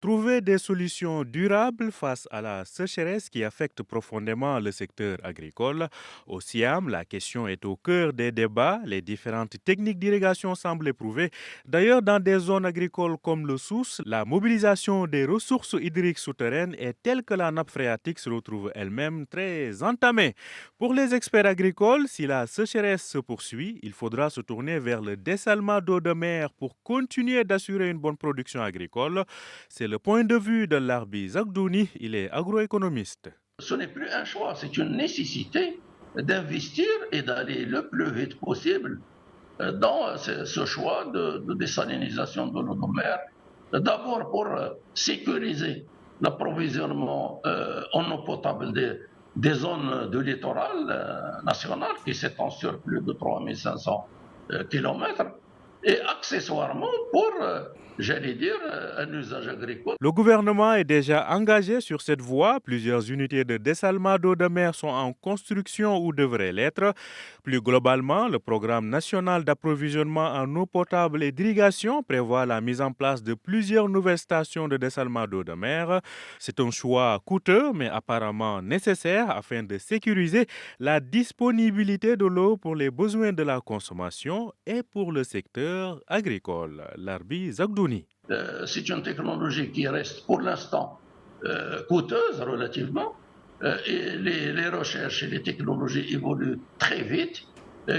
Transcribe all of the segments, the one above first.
Trouver des solutions durables face à la sécheresse qui affecte profondément le secteur agricole. Au SIAM, la question est au cœur des débats. Les différentes techniques d'irrigation semblent éprouvées. D'ailleurs, dans des zones agricoles comme le Souss, la mobilisation des ressources hydriques souterraines est telle que la nappe phréatique se retrouve elle-même très entamée. Pour les experts agricoles, si la sécheresse se poursuit, il faudra se tourner vers le dessalement d'eau de mer pour continuer d'assurer une bonne production agricole. C'est le point de vue de Larbi Zagdouni, il est agroéconomiste. Ce n'est plus un choix, c'est une nécessité d'investir et d'aller le plus vite possible dans ce choix de désalinisation de l'eau de mer. D'abord pour sécuriser l'approvisionnement en eau potable des zones de littoral national qui s'étend sur plus de 3500 kilomètres et accessoirement pour, j'allais dire, un usage agricole. Le gouvernement est déjà engagé sur cette voie. Plusieurs unités de dessalement d'eau de mer sont en construction ou devraient l'être. Plus globalement, le programme national d'approvisionnement en eau potable et d'irrigation prévoit la mise en place de plusieurs nouvelles stations de dessalement d'eau de mer. C'est un choix coûteux mais apparemment nécessaire afin de sécuriser la disponibilité de l'eau pour les besoins de la consommation et pour le secteur agricole. Larbi Zagdouni. C'est une technologie qui reste pour l'instant coûteuse relativement et les recherches et les technologies évoluent très vite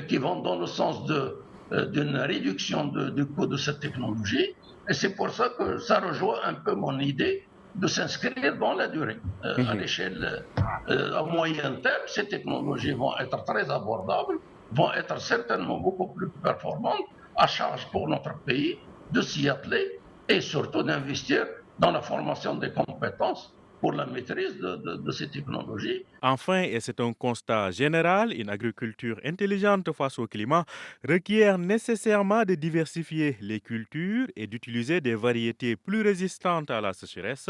qui vont dans le sens d'une réduction du coût de cette technologie et c'est pour ça que ça rejoint un peu mon idée de s'inscrire dans la durée. À l'échelle à moyen terme, ces technologies vont être très abordables, vont être certainement beaucoup plus performantes, à charge pour notre pays de s'y atteler et surtout d'investir dans la formation des compétences pour la maîtrise de ces technologies. Enfin, et c'est un constat général, une agriculture intelligente face au climat requiert nécessairement de diversifier les cultures et d'utiliser des variétés plus résistantes à la sécheresse.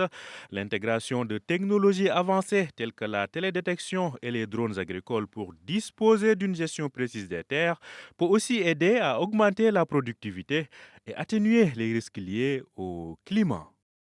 L'intégration de technologies avancées telles que la télédétection et les drones agricoles pour disposer d'une gestion précise des terres peut aussi aider à augmenter la productivité et atténuer les risques liés au climat.